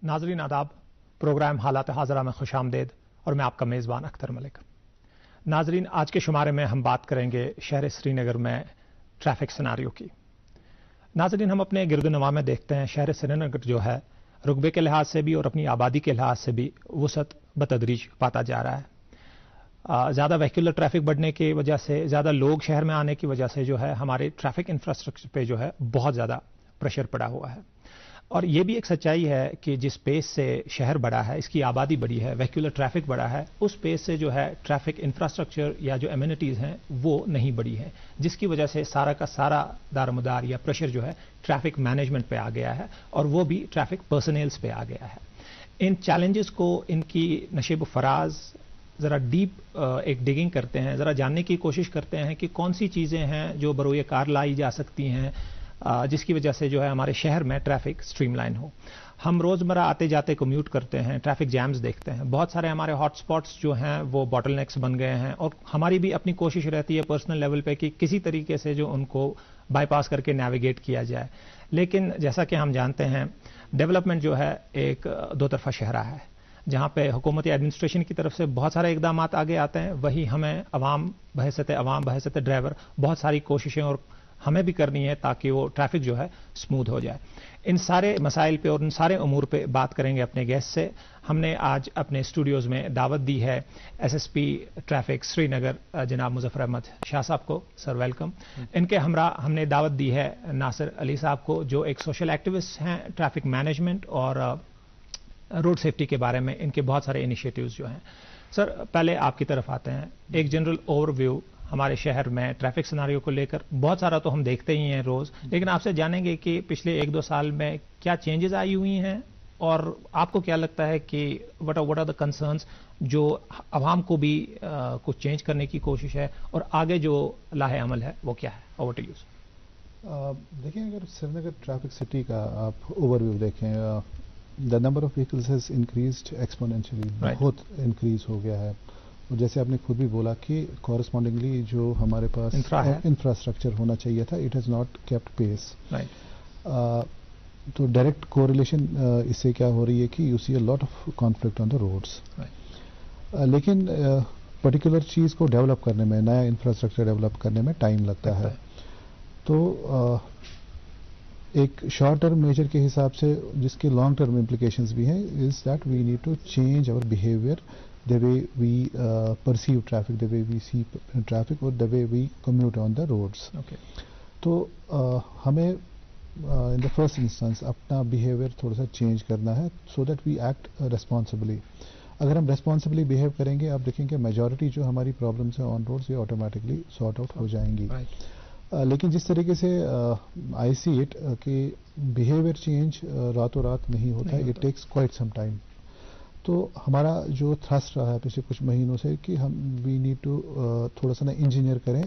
नाजरीन आदाब, प्रोग्राम हालात हाजरा में खुश आमदेद और मैं आपका मेज़बान अख्तर मलिक। नाजरीन, आज के शुमारे में हम बात करेंगे शहर श्रीनगर में ट्रैफिक सिनारियो की। नाजरीन, हम अपने गिरदोनवा में देखते हैं शहर श्रीनगर जो है रुकबे के लिहाज से भी और अपनी आबादी के लिहाज से भी वसअत बतदरीज पाता जा रहा है। ज़्यादा व्हीकुलर ट्रैफिक बढ़ने की वजह से, ज़्यादा लोग शहर में आने की वजह से जो है हमारे ट्रैफिक इंफ्रास्ट्रक्चर पे जो है बहुत ज़्यादा प्रेशर पड़ा हुआ है। और ये भी एक सच्चाई है कि जिस पेस से शहर बड़ा है, इसकी आबादी बड़ी है, व्हीकुलर ट्रैफिक बड़ा है, उस पेस से जो है ट्रैफिक इंफ्रास्ट्रक्चर या जो एमिनिटीज़ हैं वो नहीं बढ़ी हैं, जिसकी वजह से सारा का सारा दारमदार या प्रेशर जो है ट्रैफिक मैनेजमेंट पे आ गया है और वो भी ट्रैफिक पर्सनल्स पे आ गया है। इन चैलेंजेस को, इनकी नशेब फराज ज़रा डीप एक डिगिंग करते हैं, ज़रा जानने की कोशिश करते हैं कि कौन सी चीज़ें हैं जो बरोए कार लाई जा सकती हैं जिसकी वजह से जो है हमारे शहर में ट्रैफिक स्ट्रीमलाइन हो। हम रोज़मर्रा आते जाते कम्यूट करते हैं, ट्रैफिक जैम्स देखते हैं, बहुत सारे हमारे हॉटस्पॉट्स जो हैं वो बॉटलनेक्स बन गए हैं और हमारी भी अपनी कोशिश रहती है पर्सनल लेवल पे कि किसी तरीके से जो उनको बाईपास करके नेविगेट किया जाए। लेकिन जैसा कि हम जानते हैं डेवलपमेंट जो है एक दो तरफा शहरा है, जहाँ पे हुकूमती एडमिनिस्ट्रेशन की तरफ से बहुत सारे इकदाम आगे आते हैं, वही हमें अवाम बहसत ड्राइवर बहुत सारी कोशिशें और हमें भी करनी है ताकि वो ट्रैफिक जो है स्मूथ हो जाए। इन सारे मसाइल पे और इन सारे उमूर पे बात करेंगे अपने गेस्ट से। हमने आज अपने स्टूडियोज में दावत दी है एसएसपी ट्रैफिक श्रीनगर जनाब मुजफ्फर अहमद शाह साहब को। Sir welcome. इनके हमरा हमने दावत दी है नासिर अली साहब को, जो एक सोशल एक्टिविस्ट हैं ट्रैफिक मैनेजमेंट और रोड सेफ्टी के बारे में इनके बहुत सारे इनिशिएटिव्स जो हैं। सर, पहले आपकी तरफ आते हैं, एक जनरल ओवरव्यू हमारे शहर में ट्रैफिक सिनारियो को लेकर। बहुत सारा तो हम देखते ही हैं रोज, लेकिन आपसे जानेंगे कि पिछले 1-2 साल में क्या चेंजेस आई हुई हैं और आपको क्या लगता है कि व्हाट आर द कंसर्न्स जो आवाम को भी कुछ चेंज करने की कोशिश है और आगे जो लाहे अमल है वो क्या है। Over to you. देखिए, अगर श्रीनगर ट्रैफिक सिटी का आप ओवरव्यू देखें, the number of vehicles has increased exponentially, बहुत इंक्रीज हो गया है। और जैसे आपने खुद भी बोला कि कॉरस्पॉन्डिंगली जो हमारे पास इंफ्रास्ट्रक्चर होना चाहिए था, it has not kept pace. तो डायरेक्ट कोरिलेशन इससे क्या हो रही है कि you see a lot of conflict on the roads. लेकिन पर्टिकुलर चीज़ को डेवलप करने में, नया इंफ्रास्ट्रक्चर डेवलप करने में टाइम लगता है। तो एक शॉर्ट टर्म मेजर के हिसाब से जिसके लॉन्ग टर्म इम्प्लीकेशंस भी हैं, is that we need to change our behaviour, the way we perceive traffic, the way we see traffic, or the way we commute on the roads. Okay. तो हमें in the first instance अपना behavior थोड़ा सा change करना है so that we act responsibly. अगर हम responsibly behave करेंगे, आप देखेंगे majority जो हमारी problems है on roads ये automatically sort out हो जाएंगी। लेकिन जिस तरीके से I see it कि behavior change रातों रात नहीं होता, it takes quite some time. तो हमारा जो थ्रस्ट रहा है पिछले कुछ महीनों से कि हम वी नीड टू थोड़ा सा ना इंजीनियर करें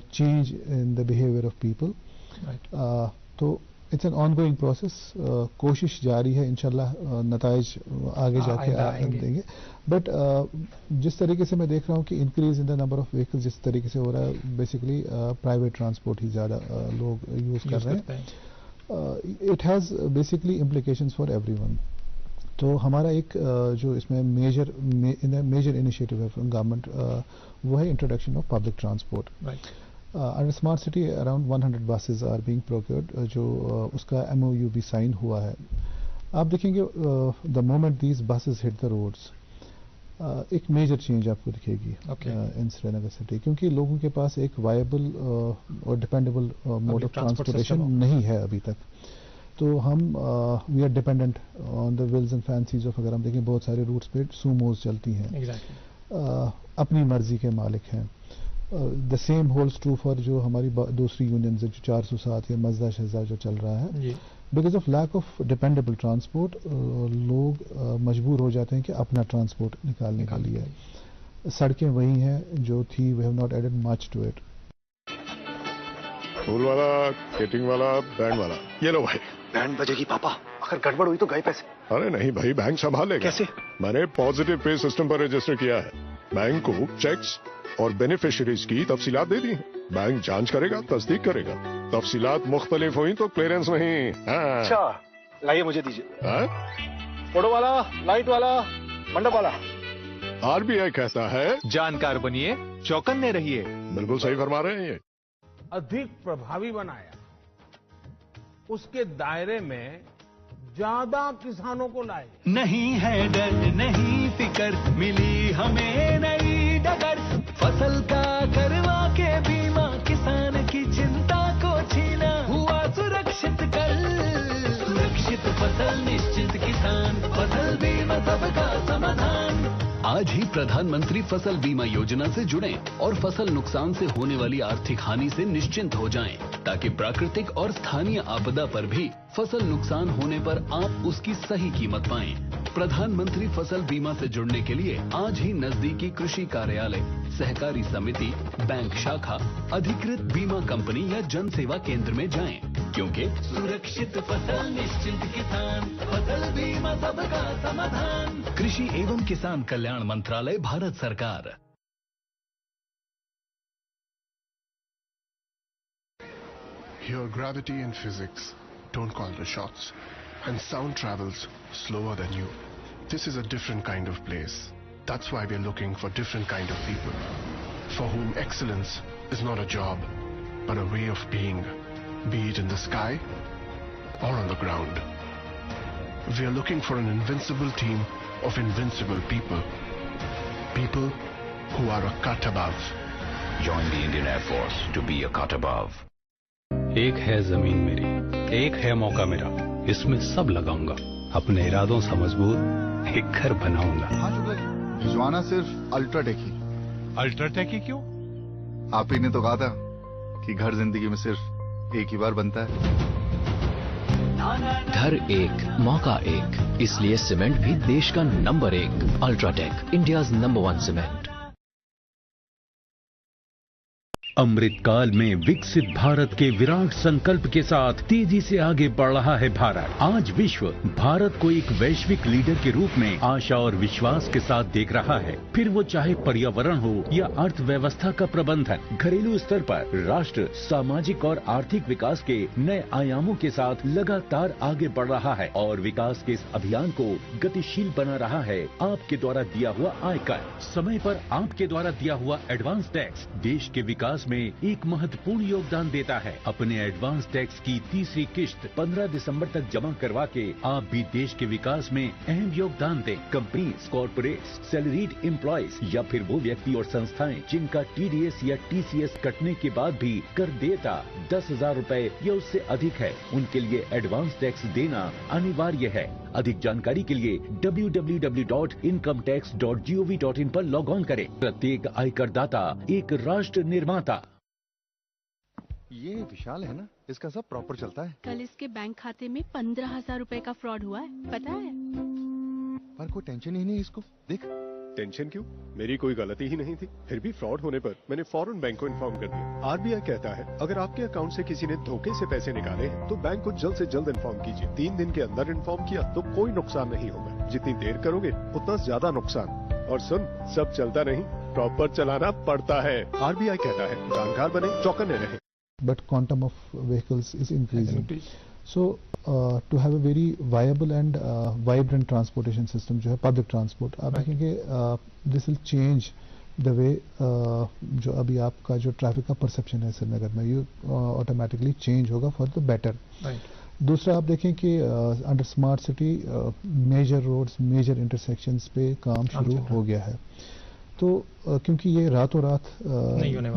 change in the behaviour of people. तो it's an ongoing process, कोशिश जारी है, इंशाल्लाह नताइज आगे जाके देंगे। बट जिस तरीके से मैं देख रहा हूँ कि increase in the number of vehicles जिस तरीके से हो रहा है, बेसिकली प्राइवेट ट्रांसपोर्ट ही ज़्यादा लोग यूज़ कर रहे हैं। It has basically implications for everyone. तो हमारा एक जो इसमें मेजर इनिशिएटिव है फ्रॉम गवर्नमेंट, वो है introduction of public transport. Under smart city around 100 buses are being procured, जो उसका MOU भी साइन हुआ है। आप देखेंगे the moment these buses hit the roads, एक मेजर चेंज आपको दिखेगी इन श्रीनगर सिटी, क्योंकि लोगों के पास एक वायबल और डिपेंडेबल मोड ऑफ ट्रांसपोर्टेशन नहीं है अभी तक। तो हम we are dependent on the whims and fancies of, अगर हम देखें बहुत सारे रूट्स पे सूमोज चलती हैं, अपनी मर्जी के मालिक हैं। The same holds true for जो हमारी दूसरी यूनियंस है, जो 407 या मजदा शहजा जो चल रहा है। Because of lack of dependable transport लोग मजबूर हो जाते हैं कि अपना ट्रांसपोर्ट निकालने के लिए। सड़कें वही हैं जो थी, we have not added much to it. फूल वाला, केटिंग वाला, बैंड वाला, ये लो भाई। बैंड बजेगी पापा, अगर गड़बड़ हुई तो गए पैसे। अरे नहीं भाई, बैंक संभालेगा। कैसे? मैंने पॉजिटिव पे सिस्टम पर रजिस्टर किया है। बैंक को चेक्स और बेनिफिशियरीज की तफसीलात दे दी। बैंक जांच करेगा, तस्दीक करेगा। तफसीलात मुख्तलिफ हुई तो क्लियरेंस नहीं। अच्छा, लाइए मुझे दीजिए। फोटो वाला, लाइट वाला, मंडप वाला। आरबीआई कहता है जानकार बनिए, चौकन्ने रहिए। बिल्कुल सही फरमा रहे हैं ये। अधिक प्रभावी बनाया, उसके दायरे में ज्यादा किसानों को लाए। नहीं है डर नहीं फिकर, मिली हमें नई डगर, फसल का करवा के बीमा, किसान की चिंता को छीना, हुआ सुरक्षित कर, सुरक्षित फसल निश्चित किसान, फसल बीमा सबका समाधान। आज ही प्रधानमंत्री फसल बीमा योजना से जुड़ें और फसल नुकसान से होने वाली आर्थिक हानि से निश्चिंत हो जाएं, ताकि प्राकृतिक और स्थानीय आपदा पर भी फसल नुकसान होने पर आप उसकी सही कीमत पाएं। प्रधानमंत्री फसल बीमा से जुड़ने के लिए आज ही नजदीकी कृषि कार्यालय, सहकारी समिति, बैंक शाखा, अधिकृत बीमा कंपनी या जन सेवा केंद्र में जाएं, क्योंकि सुरक्षित फसल निश्चिंत किसान, फसल बीमा सबका समाधान। कृषि एवं किसान कल्याण मंत्रालय, भारत सरकार। Here gravity and physics don't call the shots, and sound travels slower than you. This is a different kind of place. That's why we're looking for different kind of people, for whom excellence is not a job, but a way of being, be it in the sky or on the ground. We are looking for an invincible team of invincible people, people who are a cut above. Join the Indian Air Force to be a cut above. एक है जमीन मेरी, एक है मौका मेरा, इसमें सब लगाऊंगा, अपने इरादों से मजबूत एक घर बनाऊंगा। हाँ शुक्ला जी, भिजवाना सिर्फ अल्ट्राटेक ही। अल्ट्राटेक ही क्यों? आप ही ने तो कहा था कि घर जिंदगी में सिर्फ एक ही बार बनता है। घर एक, मौका एक, इसलिए सीमेंट भी देश का number 1। UltraTech, India's number 1 cement. अमृत काल में विकसित भारत के विराट संकल्प के साथ तेजी से आगे बढ़ रहा है भारत। आज विश्व भारत को एक वैश्विक लीडर के रूप में आशा और विश्वास के साथ देख रहा है। फिर वो चाहे पर्यावरण हो या अर्थव्यवस्था का प्रबंधन, घरेलू स्तर पर राष्ट्र सामाजिक और आर्थिक विकास के नए आयामों के साथ लगातार आगे बढ़ रहा है और विकास के इस अभियान को गतिशील बना रहा है। आपके द्वारा दिया हुआ आयकर, समय पर आपके द्वारा दिया हुआ एडवांस टैक्स देश के विकास में एक महत्वपूर्ण योगदान देता है। अपने एडवांस टैक्स की तीसरी किश्त 15 दिसंबर तक जमा करवा के आप भी देश के विकास में अहम योगदान दें। कंपनीज, कॉर्पोरेट्स, सैलरीड एम्प्लॉयज या फिर वो व्यक्ति और संस्थाएं जिनका TDS या TCS कटने के बाद भी कर देयता 10,000 रुपए या उससे अधिक है, उनके लिए एडवांस टैक्स देना अनिवार्य है। अधिक जानकारी के लिए www.incometax.gov.in पर लॉग ऑन करें। प्रत्येक आयकरदाता एक राष्ट्र निर्माता। ये विशाल है ना, इसका सब प्रॉपर चलता है। कल इसके बैंक खाते में 15,000 रुपए का फ्रॉड हुआ है, पता है? पर कोई टेंशन ही नहीं इसको, देख। टेंशन क्यों? मेरी कोई गलती ही नहीं थी। फिर भी फ्रॉड होने पर मैंने फौरन बैंक को इन्फॉर्म कर दिया। आरबीआई कहता है अगर आपके अकाउंट से किसी ने धोखे से पैसे निकाले हैं तो बैंक को जल्द से जल्द इन्फॉर्म कीजिए। 3 दिन के अंदर इन्फॉर्म किया तो कोई नुकसान नहीं होगा। जितनी देर करोगे उतना ज्यादा नुकसान। और सुन, सब चलता नहीं, प्रॉपर चलाना पड़ता है। आरबीआई कहता है जानकार बने, चौकन्ने रहे। But quantum of vehicles is increasing. So to have a very viable and vibrant transportation system, जो है public transport, आप देखेंगे this will change the way जो अभी आपका जो ट्रैफिक का परसेप्शन है श्रीनगर में, ये ऑटोमेटिकली चेंज होगा फॉर द बेटर। दूसरा आप देखें कि under smart city major roads, major intersections पे काम शुरू हो गया है। तो क्योंकि ये रातों रात नहीं होने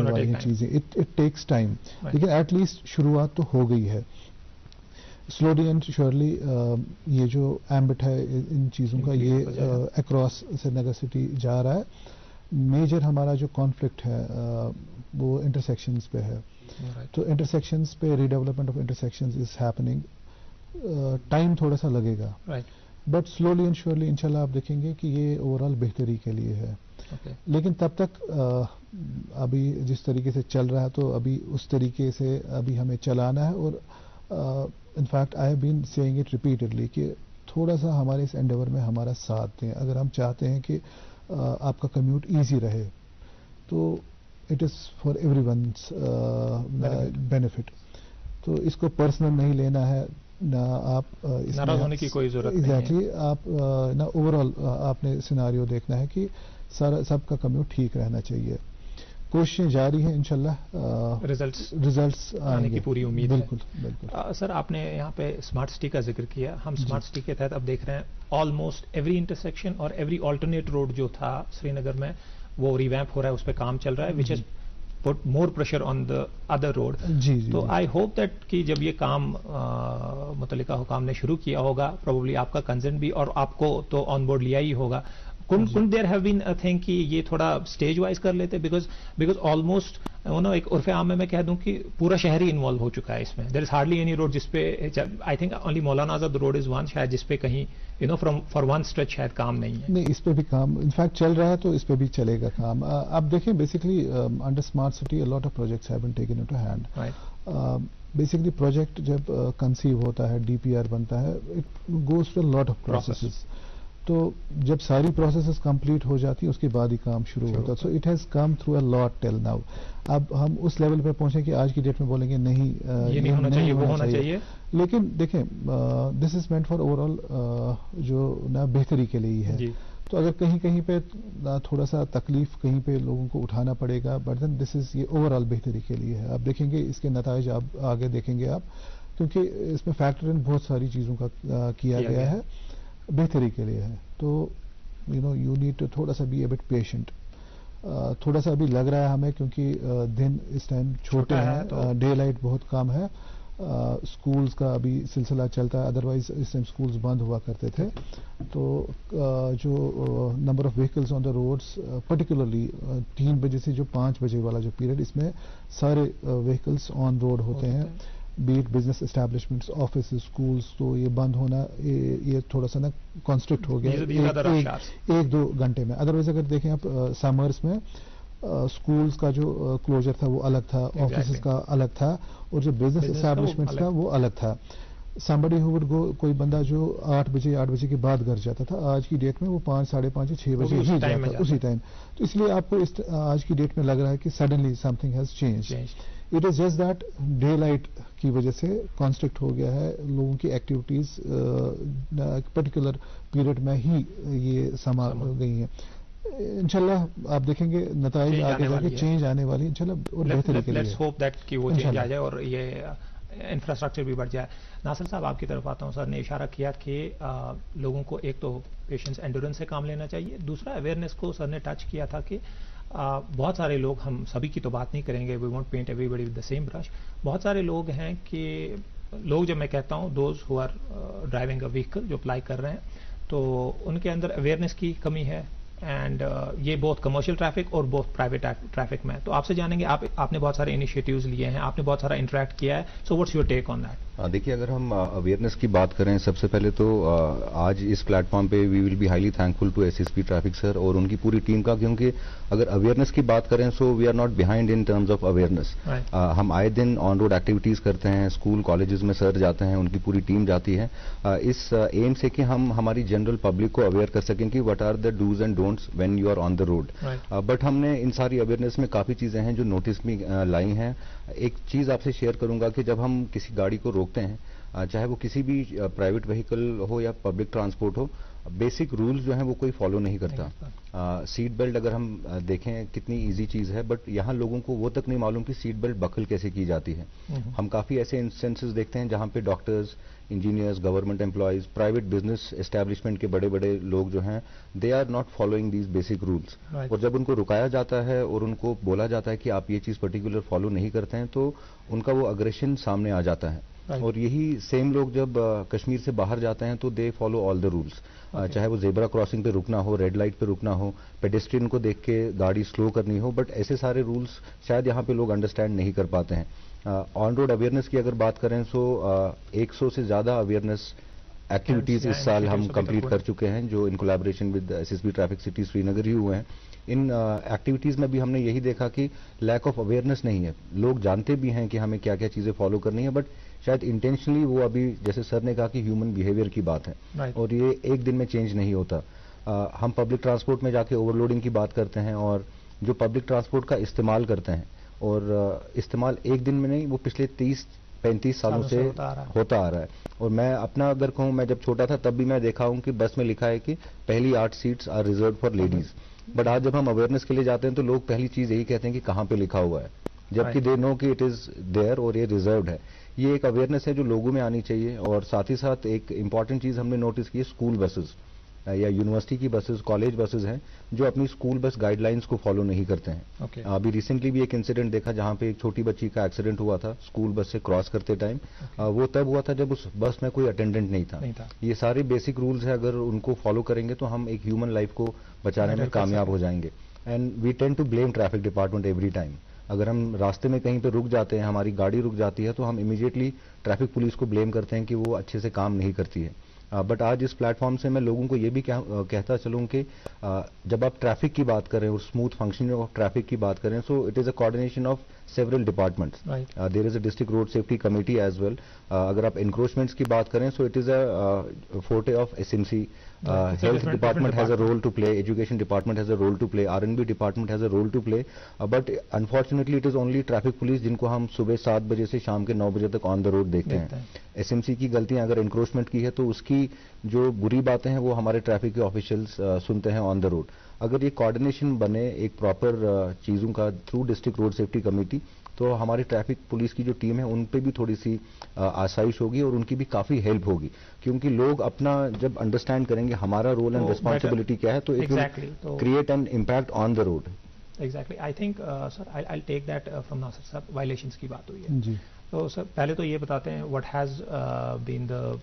वाली हैं चीज़ें, इट टेक्स टाइम, लेकिन एटलीस्ट शुरुआत तो हो गई है। स्लोली एंड श्योरली ये जो एम्बिट है इन चीज़ों का, ये अक्रॉस श्रीनगर सिटी जा रहा है। मेजर हमारा जो कॉन्फ्लिक्ट है वो इंटरसेक्शंस पे है। तो इंटरसेक्शंस पे redevelopment of intersections is happening. Time थोड़ा सा लगेगा, बट स्लोली एंड श्योरली इंशाल्लाह आप देखेंगे कि ये ओवरऑल बेहतरी के लिए है। लेकिन तब तक अभी जिस तरीके से चल रहा है तो अभी उस तरीके से अभी हमें चलाना है। और in fact I have been saying it repeatedly कि थोड़ा सा हमारे इस एंडेवर में हमारा साथ दें। अगर हम चाहते हैं कि आपका कम्यूट ईजी रहे तो it is for everyone's benefit. तो इसको पर्सनल नहीं लेना है। ना आप नाराज होने की कोई जरूरत नहीं है। एग्जैक्टली आप ना ओवरऑल आपने सिनारियो देखना है कि सारा सबका कम्यूट ठीक रहना चाहिए। कोशिशें जारी हैं, इंशाल्लाह रिजल्ट्स आने की पूरी उम्मीद है। बिल्कुल। सर आपने यहाँ पे स्मार्ट सिटी का जिक्र किया, हम स्मार्ट सिटी के तहत अब देख रहे हैं ऑलमोस्ट एवरी इंटरसेक्शन और एवरी ऑल्टरनेट रोड जो था श्रीनगर में वो रिवैम्प हो रहा है, उस पर काम चल रहा है, which is put more pressure on the other road. तो आई होप दैट कि जब ये काम मुतल्लिका हुकाम ने शुरू किया होगा, प्रोबेबली आपका कंसर्न भी और आपको तो ऑन बोर्ड लिया ही होगा, could there have been a thing कि ये थोड़ा स्टेज वाइज कर लेते, बिकॉज ऑलमोस्ट एक उर्फ आम में मैं कह दूं कि पूरा शहर ही इन्वॉल्व हो चुका है इसमें। There is hardly any road जिसपे, I think only Maulana Azad road is one शायद जिसपे कहीं फ्रॉम फॉर वन स्ट्रेच शायद काम नहीं है। नहीं, इस पे भी काम इनफैक्ट चल रहा है, तो इस पे भी चलेगा काम। आप देखें basically under smart city a lot of projects have been taken into hand. Basically project जब कंसीव होता है, डीपीआर बनता है, it goes to a lot of processes. तो जब सारी प्रोसेसेस कंप्लीट हो जाती है उसके बाद ही काम शुरू होता है। So it has come through a lot till now. अब हम उस लेवल पे पहुंचे कि आज की डेट में बोलेंगे नहीं ये नहीं होना चाहिए, वो होना चाहिए। लेकिन देखें this is meant for overall जो ना बेहतरी के लिए ही है। तो अगर कहीं कहीं पे थोड़ा सा तकलीफ कहीं पे लोगों को उठाना पड़ेगा, बट देन दिस इज ये ओवरऑल बेहतरी के लिए है। आप देखेंगे इसके नताइज आप आगे देखेंगे आप, क्योंकि इसमें फैक्टर इन बहुत सारी चीजों का किया गया है, बेहतरी के लिए है। तो यू नीड टू थोड़ा सा बी ए बिट पेशेंट। थोड़ा सा अभी लग रहा है हमें, क्योंकि दिन इस टाइम छोटे हैं, तो डे लाइट बहुत कम है, स्कूल्स का अभी सिलसिला चलता है, अदरवाइज इस टाइम स्कूल्स बंद हुआ करते थे। तो जो number of vehicles on the roads particularly 3 बजे से जो 5 बजे वाला जो पीरियड, इसमें सारे व्हीकल्स ऑन रोड होते हैं, be it business establishments, office, schools. तो ये बंद होना ये थोड़ा सा ना कॉन्स्ट्रिक्ट हो गया 1-2 घंटे में। अदरवाइज अगर देखें आप समर्स में स्कूल्स का जो क्लोजर था वो अलग था, ऑफिस का अलग था, और जो बिजनेस एस्टैब्लिशमेंट्स का वो अलग था। somebody who would go, कोई बंदा जो 8 बजे के बाद घर जाता था, आज की डेट में वो 5, 5:30, 6 बजे ही जाता उसी टाइम। तो इसलिए आपको आज की डेट में लग रहा है कि suddenly something has change. It is just that day light की वजह से कॉन्स्ट्रिक्ट हो गया है, लोगों की एक्टिविटीज पर्टिकुलर पीरियड में ही ये समा गई हैं। इंशाल्लाह आप देखेंगे नताइज आगे जाके चेंज आने वाली इंशाल्लाह, और बेहतरी के लिए। लेट्स होप दैट कि वो चेंज आ जाए और ये इंफ्रास्ट्रक्चर भी बढ़ जाए। नासिर साहब आपकी तरफ आता हूँ। सर ने इशारा किया कि लोगों को एक तो पेशेंस एंड्योरेंस से काम लेना चाहिए, दूसरा अवेयरनेस को सर ने टच किया था कि बहुत सारे लोग, हम सभी की तो बात नहीं करेंगे, we won't paint everybody with the same brush, बहुत सारे लोग हैं कि लोग, जब मैं कहता हूँ those who are driving a vehicle, जो अप्लाई कर रहे हैं, तो उनके अंदर अवेयरनेस की कमी है, एंड ये बहुत कमर्शियल ट्रैफिक और बहुत प्राइवेट ट्रैफिक में। तो आपसे जानेंगे, आपने बहुत सारे इनिशिएटिव्स लिए हैं, आपने बहुत सारा इंटरेक्ट किया है, so what's your take on that? देखिए, अगर हम अवेयरनेस की बात करें, सबसे पहले तो आज इस प्लेटफॉर्म पे we will be highly thankful to SSP traffic sir और उनकी पूरी टीम का, क्योंकि अगर अवेयरनेस की बात करें so we are not behind in terms of awareness. हम आए दिन ऑन रोड एक्टिविटीज करते हैं, स्कूल कॉलेजेस में सर जाते हैं, उनकी पूरी टीम जाती है, इस एम से कि हम हमारी जनरल पब्लिक को अवेयर कर सकें कि what are the dos and don'ts when you are on the road. But हमने इन सारी अवेयरनेस में काफी चीजें हैं जो नोटिस में लाई हैं। एक चीज आपसे शेयर करूंगा कि जब हम किसी गाड़ी को रोकते हैं, चाहे वो किसी भी प्राइवेट व्हीकल हो या पब्लिक ट्रांसपोर्ट हो, बेसिक रूल्स जो हैं वो कोई फॉलो नहीं करता। सीट बेल्ट अगर हम देखें कितनी इजी चीज है, बट यहाँ लोगों को वो तक नहीं मालूम कि सीट बेल्ट बकल कैसे की जाती है। हम काफी ऐसे इंस्टेंसेस देखते हैं जहां पे doctors, engineers, government employees, private business establishment के बड़े बड़े लोग जो हैं, they are not following these basic rules. और जब उनको रुकाया जाता है और उनको बोला जाता है कि आप ये चीज पर्टिकुलर फॉलो नहीं करते हैं, तो उनका वो अग्रेशन सामने आ जाता है। और यही सेम लोग जब कश्मीर से बाहर जाते हैं तो they follow all the rules, चाहे वो जेब्रा क्रॉसिंग पे रुकना हो, रेड लाइट पे रुकना हो, पेडेस्ट्रियन को देख के गाड़ी स्लो करनी हो, बट ऐसे सारे रूल्स शायद यहाँ पे लोग अंडरस्टैंड नहीं कर पाते हैं। ऑन रोड अवेयरनेस की अगर बात करें तो 100 से ज्यादा अवेयरनेस एक्टिविटीज इस साल हम कंप्लीट कर चुके हैं, जो in collaboration with SSB traffic city Srinagar ही हुए हैं। इन एक्टिविटीज में भी हमने यही देखा कि लैक ऑफ अवेयरनेस नहीं है, लोग जानते भी हैं कि हमें क्या क्या चीजें फॉलो करनी है, बट शायद इंटेंशनली वो अभी, जैसे सर ने कहा कि ह्यूमन बिहेवियर की बात है और ये एक दिन में चेंज नहीं होता। हम पब्लिक ट्रांसपोर्ट में जाके ओवरलोडिंग की बात करते हैं, और जो पब्लिक ट्रांसपोर्ट का इस्तेमाल करते हैं, और इस्तेमाल एक दिन में नहीं, वो पिछले 35 सालों से होता आ रहा है। और मैं अपना अगर कहूँ, मैं जब छोटा था तब भी मैं देखा हूँ कि बस में लिखा है कि पहली 8 seats are reserved for ladies, but आज जब हम अवेयरनेस के लिए जाते हैं तो लोग पहली चीज यही कहते हैं कि कहाँ पे लिखा हुआ है, जबकि दे नो कि इट इज देयर और ये रिजर्व्ड है। ये एक अवेयरनेस है जो लोगों में आनी चाहिए। और साथ ही साथ एक इंपॉर्टेंट चीज हमने नोटिस की है, स्कूल बसेस या यूनिवर्सिटी की बसेस, कॉलेज बसेस हैं जो अपनी स्कूल बस गाइडलाइंस को फॉलो नहीं करते हैं। अभी रिसेंटली भी एक इंसिडेंट देखा जहां पे एक छोटी बच्ची का एक्सीडेंट हुआ था स्कूल बस से क्रॉस करते टाइम। वो तब हुआ था जब उस बस में कोई अटेंडेंट नहीं था। ये सारे बेसिक रूल्स है, अगर उनको फॉलो करेंगे तो हम एक ह्यूमन लाइफ को बचाने में कामयाब हो जाएंगे। And we tend to blame traffic department every time. अगर हम रास्ते में कहीं पे रुक जाते हैं, हमारी गाड़ी रुक जाती है, तो हम इमीडिएटली ट्रैफिक पुलिस को ब्लेम करते हैं कि वो अच्छे से काम नहीं करती है। बट आज इस प्लेटफॉर्म से मैं लोगों को ये भी कहता चलूं कि जब आप ट्रैफिक की बात करें और स्मूथ फंक्शनिंग ऑफ ट्रैफिक की बात करें, so it is a coordination of several departments. There is a district road safety committee as well. अगर आप एनक्रोचमेंट्स की बात करें, so it is a forte of SMC. Health department has a role to play, education department has a role to play, R&B department has a role to play, but unfortunately it is only traffic police जिनको हम सुबह 7 बजे से शाम के 9 बजे तक on the road देखते हैं। एसएमसी की गलतियां अगर इंक्रोचमेंट की है तो उसकी जो बुरी बातें हैं वो हमारे ट्रैफिक के ऑफिशियल्स सुनते हैं ऑन द रोड। अगर ये कोऑर्डिनेशन बने एक प्रॉपर चीजों का through district road safety committee, तो हमारी ट्रैफिक पुलिस की जो टीम है उन पे भी थोड़ी सी आसाइश होगी और उनकी भी काफी हेल्प होगी, क्योंकि लोग अपना जब अंडरस्टैंड करेंगे हमारा रोल एंड रिस्पॉन्सिबिलिटी क्या है, तो it will create an impact on the road. Exactly, I think sir I take that from Nasir sahab. Violations की बात हुई है जी, तो सर पहले तो ये बताते हैं what has been the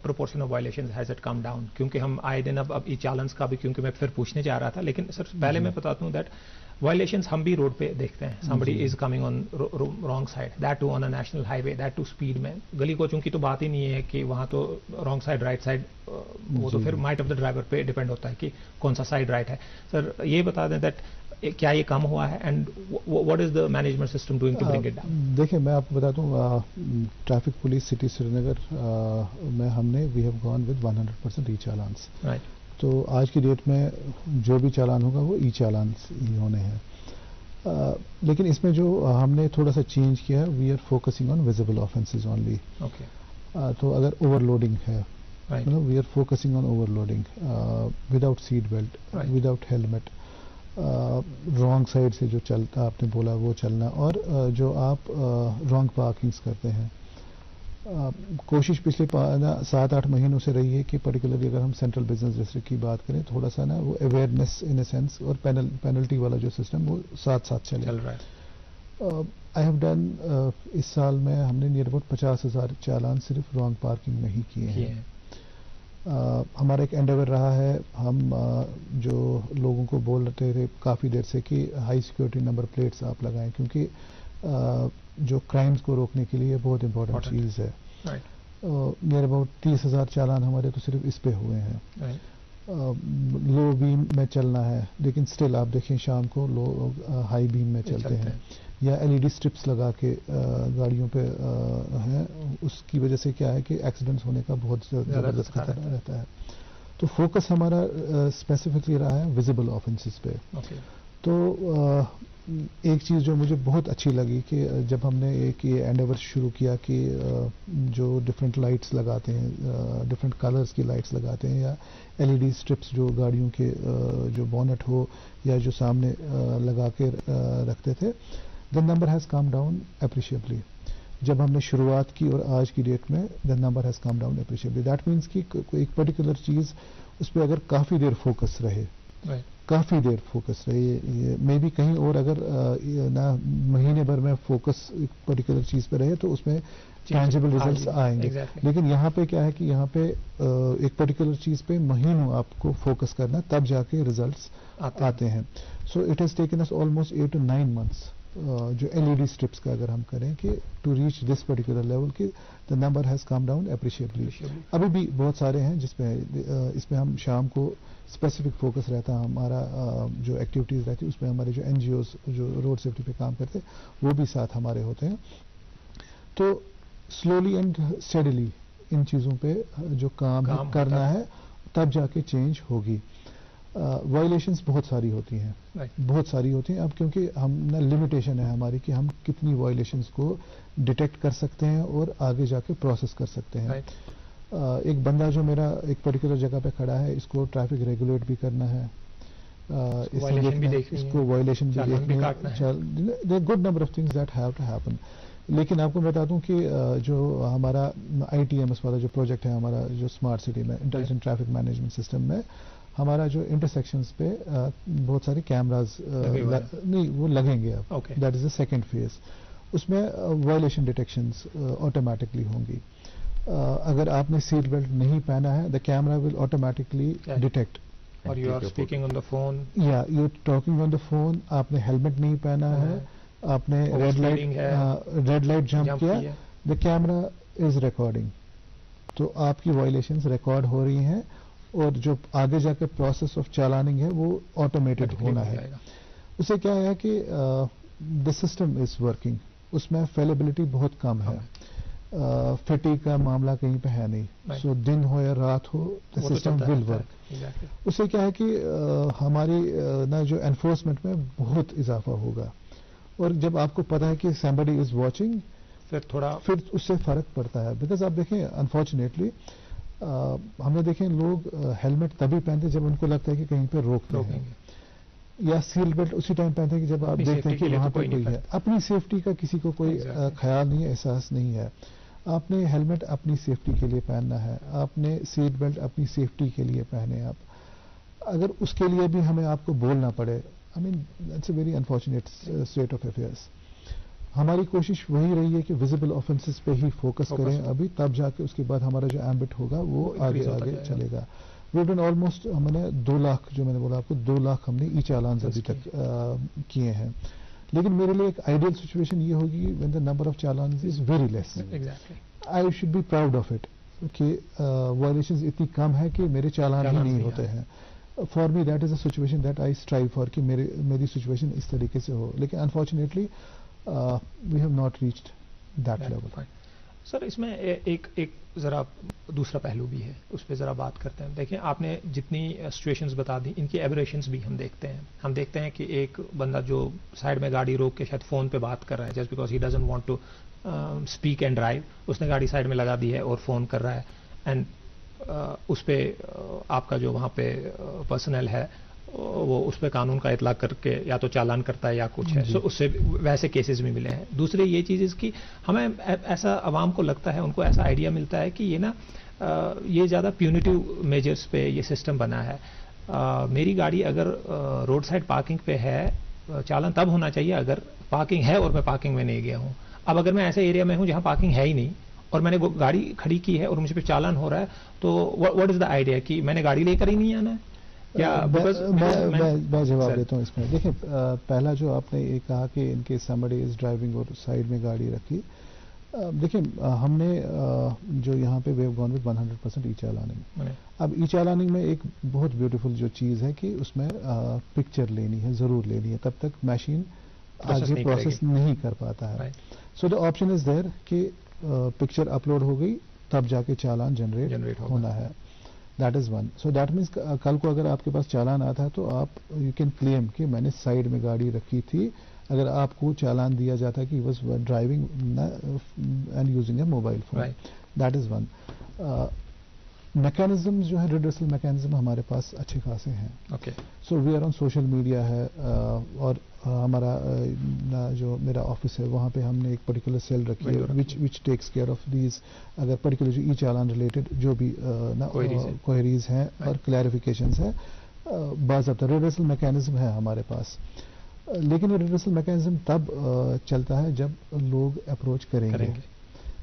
proportion of violations, has it come down? क्योंकि हम आए दिन अब ई चालान्स का भी, क्योंकि मैं फिर पूछने जा रहा था, लेकिन सर पहले मैं बताता हूँ दैट वायलेशंस हम भी रोड पे देखते हैं। somebody is coming on wrong side, that too on a national highway, that too speed में। गली कोचों की तो बात ही नहीं है कि वहाँ तो रॉन्ग साइड राइट साइड, वो तो फिर माइट ऑफ द ड्राइवर पे डिपेंड होता है कि कौन सा साइड राइट है। सर ये बता दें दैट क्या ये कम हुआ है and what is the management system doing to bring it down? देखिए, मैं आपको बता दूं, ट्रैफिक पुलिस सिटी श्रीनगर में हमने we have gone with 100% e challans. Right, तो आज की डेट में जो भी चालान होगा वो ई चालान ही होने हैं। लेकिन इसमें जो हमने थोड़ा सा चेंज किया है, we are focusing on visible offences only. तो अगर ओवरलोडिंग है, मतलब we are focusing on overloading without seat belt, without helmet, wrong side से जो चलता आपने बोला वो चलना, और जो आप रॉन्ग पार्किंग्स करते हैं। कोशिश पिछले 7-8 महीनों से रही है कि पर्टिकुलरली अगर हम सेंट्रल बिजनेस डिस्ट्रिक्ट की बात करें, थोड़ा सा ना वो अवेयरनेस इन ए सेंस और पेनल्टी वाला जो सिस्टम वो साथ साथ चल रहा है। आई हैव डन इस साल में हमने नियर अबाउट 50,000 चालान सिर्फ रॉन्ग पार्किंग में ही किए हैं। हमारा एक एंडेवर रहा है, हम जो लोगों को बोल रहे थे काफ़ी देर से कि हाई सिक्योरिटी नंबर प्लेट्स आप लगाएं, क्योंकि जो क्राइम्स को रोकने के लिए बहुत इंपॉर्टेंट चीज़ है। नियर अबाउट 30,000 चालान हमारे तो सिर्फ इस पे हुए हैं। लो बीम में चलना है, लेकिन स्टिल आप देखें शाम को लोग हाई बीम में चलते हैं, या एलईडी स्ट्रिप्स लगा के गाड़ियों पे हैं। उसकी वजह से क्या है कि एक्सीडेंट्स होने का बहुत ज़बरदस्त खतरा रहता है। तो फोकस हमारा स्पेसिफिकली रहा है विजिबल ऑफेंसेस पे। तो एक चीज़ जो मुझे बहुत अच्छी लगी कि जब हमने एक ये एंडेवर शुरू किया कि जो डिफरेंट लाइट्स लगाते हैं, डिफरेंट कलर्स की लाइट्स लगाते हैं, या एलईडी स्ट्रिप्स जो गाड़ियों के जो बॉनेट हो या जो सामने लगा के रखते थे, the number has come down appreciably. जब हमने शुरुआत की और आज की डेट में the number has come down appreciably. That means कि एक पर्टिकुलर चीज़ उस पर अगर काफ़ी देर फोकस रहे, काफ़ी देर फोकस रहे, मे भी कहीं और अगर ना महीने भर में फोकस एक पर्टिकुलर चीज़ पे रहे तो उसमें टैंजिबल रिजल्ट्स आएंगे। लेकिन यहाँ पे क्या है कि यहाँ पे एक पर्टिकुलर चीज़ पे महीनों आपको फोकस करना, तब जाके रिजल्ट्स आते हैं। So it has taken us almost 8 to 9 months जो एलईडी स्ट्रिप्स का अगर हम करें कि to reach this particular level कि the number has come down appreciably. अभी भी बहुत सारे हैं जिसमें इसमें हम शाम को स्पेसिफिक फोकस रहता है हमारा, जो एक्टिविटीज़ रहती है उसमें हमारे जो एनजीओज जो रोड सेफ्टी पे काम करते हैं वो भी साथ हमारे होते हैं। तो स्लोली एंड स्टेडीली इन चीज़ों पे जो काम करना है, तब जाके चेंज होगी। وائلیشنس بہت ساری ہوتی ہیں بہت ساری ہوتی ہیں. اب کیونکہ ہم نا لمیٹیشن ہے ہماری کہ ہم کتنی وائلیشنس کو ڈیٹیکٹ کر سکتے ہیں اور آگے جا کے پروسیس کر سکتے ہیں. ایک بندہ جو میرا ایک پرٹیکولر جگہ پہ کھڑا ہے اس کو ٹریفک ریگولیٹ بھی کرنا ہے, اس کو وائلیشن بھی دیکھنی ہے, good number of things that have to happen. لیکن آپ کو بتا دوں کہ جو ہمارا ITMS والا جو پروجیکٹ ہے ہمارا جو اسمارٹ سٹی میں انٹیلیجنٹ ٹریفک مینجمنٹ سسٹم میں, ہمارا جو انٹرسیکشنز پہ بہت سارے کیمراز نہیں وہ لگیں گے اب, that is the second phase. اس میں وائلیشن ڈیٹیکشنز آٹومیٹکلی ہوں گی. اگر آپ نے سیٹ بیلٹ نہیں پہنا ہے the camera will automatically detect. اور you are speaking on the phone, یا you are talking on the phone, آپ نے ہیلمٹ نہیں پہنا ہے, آپ نے ریڈ لائٹ جمپ کیا, دا کیمرا از ریکارڈنگ. تو آپ کی وائلیشنز ریکارڈ ہو رہی ہیں اور جو آگے جا کے پروسیس آف چالاننگ ہے وہ آٹومیٹڈ ہونا ہے. اس سے کیا ہے کہ دا سسٹم از ورکنگ, اس میں فیلیبلٹی بہت کم ہے, فٹیگ کا معاملہ کہیں پہ ہے نہیں. سو دن ہو یا رات ہو دا سسٹم ول ورک. اس سے کیا ہے کہ ہماری نا جو انفورسمنٹ میں بہت اضافہ ہوگا, اور جب آپ کو پتا ہے کہ somebody از واچنگ پھر اس سے فرق پڑتا ہے. بیکاز آپ دیکھیں انفارچونیٹلی ہم نے دیکھیں لوگ ہیلمٹ تبھی پہنتے جب ان کو لگتا ہے کہ کہیں پہ روکتے ہیں, یا سیٹ بیلٹ اسی ٹائم پہنتے ہیں کہ جب آپ دیکھتے ہیں کہ وہاں پہ کوئی ہے. اپنی سیفٹی کا کسی کو کوئی خیال نہیں ہے, احساس نہیں ہے. آپ نے ہیلمٹ اپنی سیفٹی کے لیے پہننا ہے, آپ نے سیٹ بیلٹ اپنی سیفٹی کے لیے پہنے. آپ اگر اس کے لیے بھی ہمیں آپ کو بولنا پڑے, I mean that's a very unfortunate state of affairs. ہماری کوشش وہی رہی ہے کہ ویزیبل آفینسز پہ ہی فوکس کریں ابھی, تب جا کے اس کے بعد ہمارا جو ایمبٹ ہوگا وہ آگے چلے گا. وی ڈن آلموسٹ ہم نے 2 لاکھ جو میں نے بولا آپ کو 2 لاکھ ہم نے ای چالانز ابھی تک کیے ہیں. لیکن میرے لیے ایک آئیڈیل سچویشن یہ ہوگی when the number of challans is very less. I should be proud of it کہ وائلیشنز اتنی کم ہے کہ میرے چالان ہی نہیں ہوتے ہیں. For me that is a situation that I strive for کہ میری سچویشن اس طریقے سے ہو. لیکن unfortunately we have not reached that level. Sir اس میں ایک ذرا دوسرا پہلو بھی ہے, اس پہ ذرا بات کرتے ہیں. دیکھیں آپ نے جتنی سچویشنز بتا دی ان کی ایبریشنز بھی ہم دیکھتے ہیں. ہم دیکھتے ہیں کہ ایک بندہ جو سائڈ میں گاڑی روک کے شاید فون پہ بات کر رہا ہے just because he doesn't want to speak and drive, اس نے گاڑی سائڈ میں لگا دی ہے اور فون کر رہا ہے, اینڈ اس پہ آپ کا جو وہاں پہ پرسنل ہے وہ اس پہ قانون کا اطلاق کر کے یا تو چالان کرتا ہے یا کچھ ہے. سو اس سے ویسے کیسز بھی ملے ہیں. دوسرے یہ چیز کی ہمیں ایسا عوام کو لگتا ہے, ان کو ایسا آئیڈیا ملتا ہے کہ یہ نا یہ زیادہ پیونیٹیو میجرز پہ یہ سسٹم بنا ہے. میری گاڑی اگر روڈ سائڈ پارکنگ پہ ہے, چالان تب ہونا چاہیے اگر پارکنگ ہے اور میں پارکنگ میں نہیں گیا ہوں. اب اگر میں ایسے ایریا میں ہوں جہاں پارکنگ ہے ہی نہیں اور میں نے گاڑی کھڑی کی ہے اور مجھ پہ چالان ہو رہا ہے, تو واٹ از دا آئیڈیا کہ میں نے گاڑی لے کر ہی نہیں آنا ہے؟ میں جواب دیتا ہوں اس میں. دیکھیں پہلا جو آپ نے یہ کہا کہ ان کے somebody از ڈرائیونگ اور سائڈ میں گاڑی رکھی, دیکھیں ہم نے جو یہاں پہ ویو گون وتھ 100% ای چالاننگ. اب ای چالاننگ میں ایک بہت بیوٹیفل جو چیز ہے کہ اس میں پکچر لینی ہے, ضرور لینی ہے, تب تک مشین آگے پروسیس نہیں کر پاتا ہے. سو دا آپشن از دیر کہ پکچر اپلوڈ ہو گئی تب جا کے چالان جنریٹ ہونا ہے. That is one. So that means کل کو اگر آپ کے پاس چالان آتا ہے تو آپ یو کین کلیم کہ میں نے سائڈ میں گاڑی رکھی تھی. اگر آپ کو چالان دیا جاتا ہے کہ was driving and using a mobile phone, that is one. Mechanism جو ہے ریڈرسل میکینزم ہمارے پاس اچھے خاصے ہیں. So we are on social media ہے, اور ہمارا جو میرا آفس ہے وہاں پہ ہم نے ایک پرٹیکولر سیل رکھی ہے which takes care of these. اگر پرٹیکولر جو ای چالان ریلیٹڈ جو بھی کوئریز ہیں اور کلیریفیکیشنز ہیں, باضابطہ ریڈرسل میکینزم ہے ہمارے پاس. لیکن یہ ریڈرسل میکینزم تب چلتا ہے جب لوگ اپروچ کریں گے.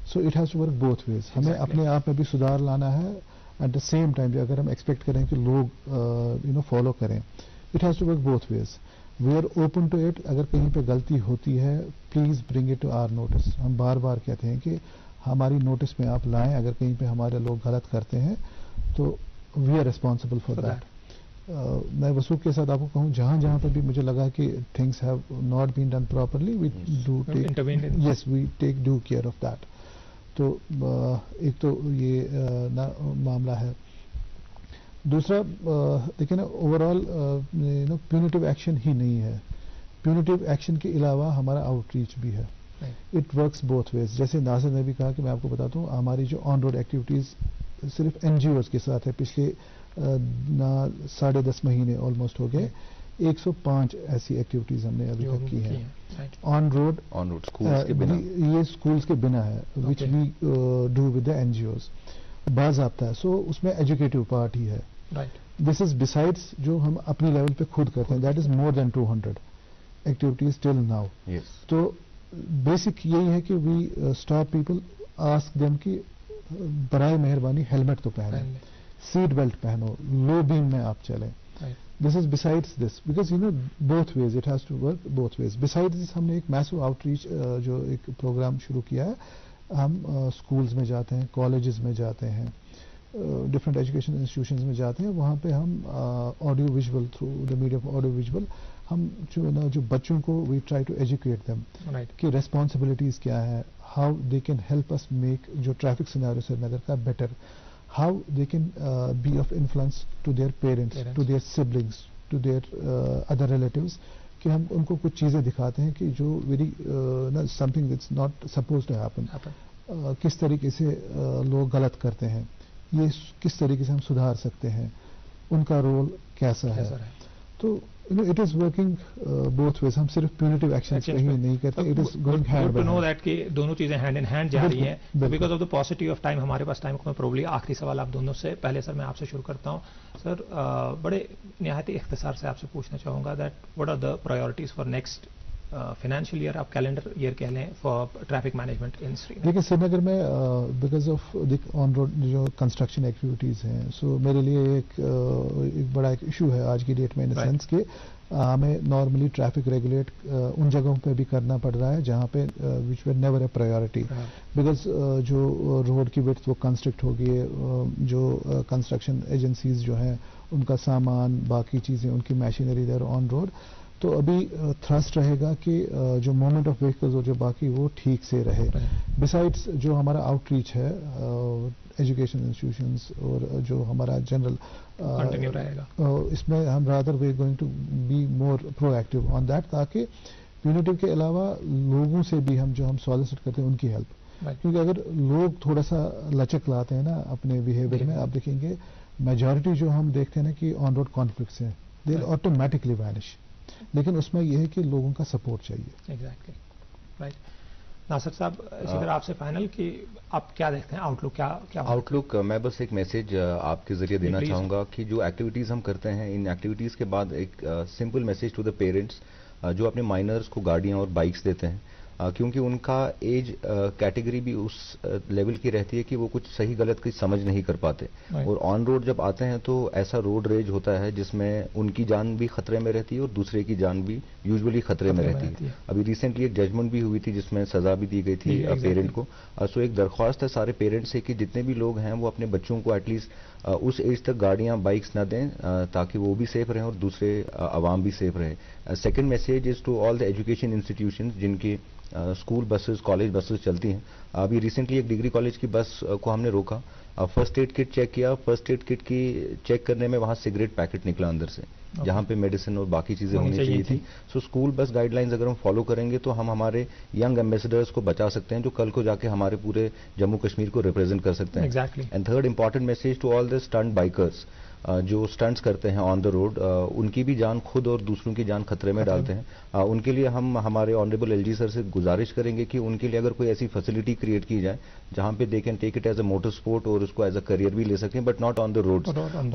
So it has to work both ways. ہمیں اپنے آپ میں بھی سدھار لانا ہے, ایٹ دا سیم ٹائم اگر ہم ایکسپیکٹ کریں کہ لوگ فالو کریں, it has to work both ways. We are open to it. اگر کہیں پہ غلطی ہوتی ہے please bring it to our notice. ہم بار بار کہتے ہیں کہ ہماری نوٹس میں آپ لائیں. اگر کہیں پہ ہمارے لوگ غلط کرتے ہیں تو we are responsible for that. میں وثوق کے ساتھ آپ کو کہوں جہاں جہاں پہ بھی مجھے لگا کہ things have not been done properly we take due care of that. تو ایک تو یہ معاملہ ہے. दूसरा देखिए ना, ओवरऑल प्यूनिटिव एक्शन ही नहीं है, प्यूनिटिव एक्शन के अलावा हमारा आउटरीच भी है. It works both ways. जैसे नासिर ने भी कहा कि मैं आपको बताता हूँ, हमारी जो ऑन रोड एक्टिविटीज सिर्फ एनजीओज के साथ है. पिछले 10.5 महीने ऑलमोस्ट हो गए, 105 ऐसी एक्टिविटीज हमने अभी तक की हैं ऑन रोड स्कूल्स के बिना. ये स्कूल्स के बिना है, which we do with the NGOs. बाज़ाब्ता है, सो उसमें एजुकेटिव पार्ट ही है. दिस इज बिसाइड्स जो हम अपनी लेवल पे खुद करते हैं. That is more than 200 activities till now. तो बेसिक यही है कि we stop people, ask them कि बराए मेहरबानी हेलमेट तो पहने, सीट बेल्ट पहनो, लो बीम में आप चलें. This is besides this, because both ways it has to work both ways. Besides this, हमने एक मैसिव आउटरीच जो एक प्रोग्राम शुरू किया है. हम स्कूल्स में जाते हैं, कॉलेजेस में जाते हैं, डिफरेंट एजुकेशन इंस्टीट्यूशंस में जाते हैं. वहाँ पे हम audio visual, through the medium of audio visual, हम जो बच्चों को we try to educate them कि रेस्पॉन्सिबिलिटीज क्या है, how they can help us make जो ट्रैफिक सिनेरियो श्रीनगर का better, how they can be of influence to their parents, to their siblings, to their other relatives, कि हम उनको कुछ चीज़ें दिखाते हैं कि जो very something that's not suppose to happen, किस तरीके से लोग गलत करते हैं, ये किस तरीके से हम सुधार सकते हैं, उनका रोल कैसा है. तो it is working both ways. हम सिर्फ प्यूनिटिव एक्शन ही नहीं करते. It is going hand to know that कि दोनों चीजें हैंड इन हैंड जा रही हैं. Because of the positive of time, हमारे पास टाइम को प्रोबली आखिरी सवाल आप दोनों से. पहले सर मैं आपसे शुरू करता हूं. सर बड़े निहायत इख्तिसार से आपसे पूछना चाहूंगा that what are the priorities for next financial year, आप कैलेंडर ईयर कह लें, for traffic management in Srinagar. देखिए श्रीनगर में because of the on road जो कंस्ट्रक्शन एक्टिविटीज हैं, सो मेरे लिए एक बड़ा एक इशू है आज की डेट में, इन सेंस के हमें नॉर्मली ट्रैफिक रेगुलेट उन जगहों पे भी करना पड़ रहा है जहाँ पे which were never a priority, because जो रोड की विड्थ वो कंस्ट्रक्ट हो गई है. जो कंस्ट्रक्शन एजेंसीज जो हैं, उनका सामान, बाकी चीज़ें, उनकी मशीनरी देयर ऑन रोड. तो अभी थ्रस्ट रहेगा कि जो मूवमेंट ऑफ व्हीकल्स और जो बाकी वो ठीक से रहे. बिसाइड्स जो हमारा आउटरीच है एजुकेशन इंस्टीट्यूशंस और जो हमारा जनरल कंटिन्यू रहेगा, इसमें हम rather we are going to be more proactive on that, ताकि प्यूनिटिव के अलावा लोगों से भी हम जो हम सॉलिसिट करते हैं उनकी हेल्प. क्योंकि अगर लोग थोड़ा सा लचक लाते हैं ना अपने बिहेवियर में, आप देखेंगे मेजॉरिटी जो हम देखते हैं ना कि ऑन रोड कॉन्फ्लिक्ट्स हैं, दे ऑटोमेटिकली वैनिश. लेकिन उसमें यह है कि लोगों का सपोर्ट चाहिए. Exactly right. नासिर साहब, इसी तरह आपसे फाइनल कि आप क्या देखते हैं आउटलुक, क्या आउटलुक? मैं बस एक मैसेज आपके जरिए देना चाहूंगा कि जो एक्टिविटीज हम करते हैं, इन एक्टिविटीज के बाद एक simple message to the parents जो अपने माइनर्स को गाड़ियां और बाइक्स देते हैं, क्योंकि उनका एज कैटेगरी भी उस लेवल की रहती है कि वो कुछ सही गलत की समझ नहीं कर पाते. और ऑन रोड जब आते हैं तो ऐसा रोड रेज होता है जिसमें उनकी जान भी खतरे में रहती है और दूसरे की जान भी यूजुअली खतरे में रहती है. अभी रिसेंटली एक जजमेंट भी हुई थी जिसमें सजा भी दी गई थी पेरेंट को. सो एक दरख्वास्त है सारे पेरेंट्स से कि जितने भी लोग हैं वो अपने बच्चों को एटलीस्ट उस एज तक गाड़ियां बाइक्स न दें, ताकि वो भी सेफ रहें और दूसरे आवाम भी सेफ रहे. Second message is to all the education institutions जिनकी स्कूल बसेस, कॉलेज बसेस चलती हैं. अभी रिसेंटली एक डिग्री कॉलेज की बस को हमने रोका, फर्स्ट एड किट चेक किया. फर्स्ट एड किट की चेक करने में वहां सिगरेट पैकेट निकला अंदर से, जहां पे मेडिसिन और बाकी चीजें होनी चाहिए थी. सो स्कूल बस गाइडलाइंस अगर हम फॉलो करेंगे तो हम हमारे यंग एम्बेसडर्स को बचा सकते हैं जो कल को जाके हमारे पूरे जम्मू कश्मीर को रिप्रेजेंट कर सकते हैं. And third important message to all the stunt bikers जो स्टंट्स करते हैं ऑन द रोड, उनकी भी जान खुद और दूसरों की जान खतरे में डालते हैं. उनके लिए हम हमारे ऑनरेबल एलजी सर से गुजारिश करेंगे कि उनके लिए अगर कोई ऐसी फैसिलिटी क्रिएट की जाए जहां पे they can take it as a motor sport और उसको एज अ करियर भी ले सकें, but not on the roads.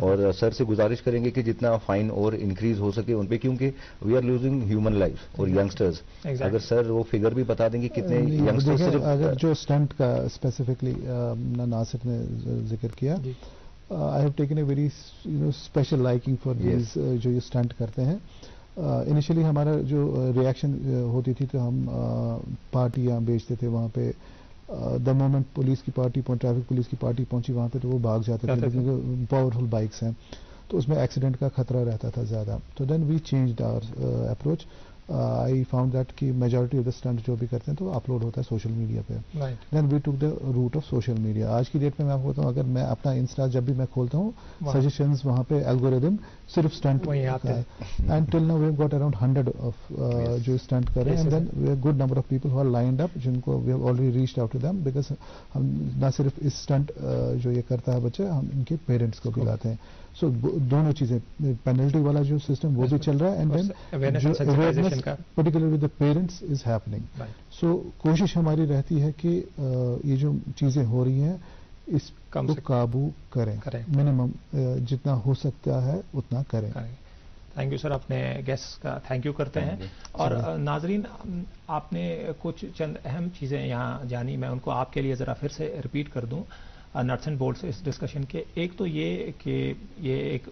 और सर से गुजारिश करेंगे कि जितना फाइन और इंक्रीज हो सके उन पे, क्योंकि we are losing human life और यंगस्टर्स. अगर सर वो फिगर भी बता देंगे कितने यंगस्टर्स. अगर जो स्टंट का स्पेसिफिकली नासिर ने जिक्र किया, I have taken a very special liking for these जो ये स्टंट करते हैं. इनिशियली हमारा जो रिएक्शन होती थी तो हम पार्टियां बेचते थे वहाँ पे. द मोमेंट पुलिस की पार्टी, ट्रैफिक पुलिस की पार्टी पहुंची वहाँ पे तो वो भाग जाते थे, क्योंकि पावरफुल बाइक्स हैं तो उसमें एक्सीडेंट का खतरा रहता था ज़्यादा. तो then we changed our approach. I found that कि मेजॉरिटी ऑफ द स्टंट जो भी करते हैं तो अपलोड होता है सोशल मीडिया पे. Then we took the route of social media. आज की डेट में मैं आपको बताऊं, अगर मैं अपना इंस्टा जब भी मैं खोलता हूँ, सजेशंस वहाँ पे एल्गोरिदम सिर्फ स्टंट का है. And till now we have got around 100 of जो स्टंट कर रहे हैं. And then we have good number of people who are lined up, जिनको we have already reached out to them, because हम ना सिर्फ इस स्टंट जो ये करता है बच्चा, हम इनके पेरेंट्स को भी लाते हैं. सो दोनों चीजें, पेनल्टी वाला जो सिस्टम वो भी चल रहा है, and then awareness particularly with the parents is happening. So कोशिश हमारी रहती है कि ये जो चीजें हो रही हैं इसको काबू करें. मिनिमम जितना हो सकता है उतना करें. Thank you sir. अपने गेस्ट का थैंक यू करते हैं. और नाजरीन, आपने कुछ चंद अहम चीज़ें यहाँ जानी, मैं उनको आपके लिए ज़रा फिर से रिपीट कर दूँ नट्स एंड बोल्ट्स इस डिस्कशन के. एक तो ये कि ये एक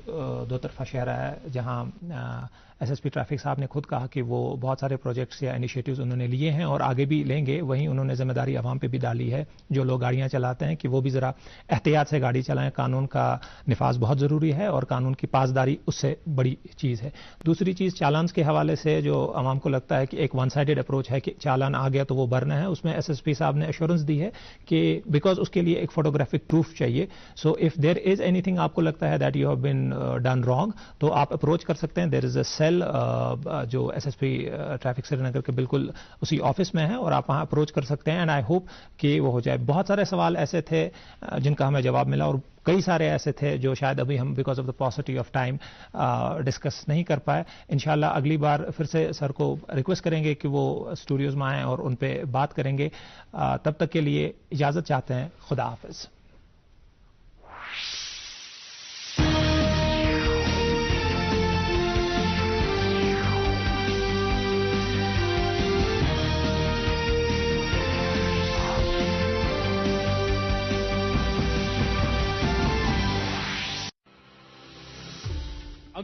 दो तरफा शहर है जहाँ एसएसपी ट्रैफिक साहब ने खुद कहा कि वो बहुत सारे प्रोजेक्ट्स या इनिशिएटिव्स उन्होंने लिए हैं और आगे भी लेंगे. वहीं उन्होंने जिम्मेदारी आवाम पे भी डाली है, जो लोग गाड़ियां चलाते हैं, कि वो भी ज़रा एहतियात से गाड़ी चलाएं. कानून का निफाज बहुत ज़रूरी है और कानून की पासदारी उससे बड़ी चीज़ है. दूसरी चीज़, चालान के हवाले से जो आवाम को लगता है कि एक वन साइडेड अप्रोच है कि चालान आ गया तो वो भरना है, उसमें एसएसपी साहब ने एश्योरेंस दी है कि बिकॉज उसके लिए एक फोटोग्राफिक प्रूफ चाहिए. So if there is anything आपको लगता है that you have been done wrong, तो आप अप्रोच कर सकते हैं. देयर इज अ सेल जो एसएसपी ट्रैफिक श्रीनगर के बिल्कुल उसी ऑफिस में है और आप वहां अप्रोच कर सकते हैं. एंड आई होप कि वो हो जाए. बहुत सारे सवाल ऐसे थे जिनका हमें जवाब मिला और कई सारे ऐसे थे जो शायद अभी हम because of the पॉसिटी of time discuss नहीं कर पाए. इंशाल्लाह अगली बार फिर से सर को रिक्वेस्ट करेंगे कि वो स्टूडियोज में आएँ और उन पे बात करेंगे. तब तक के लिए इजाजत चाहते हैं. खुदा हाफिज.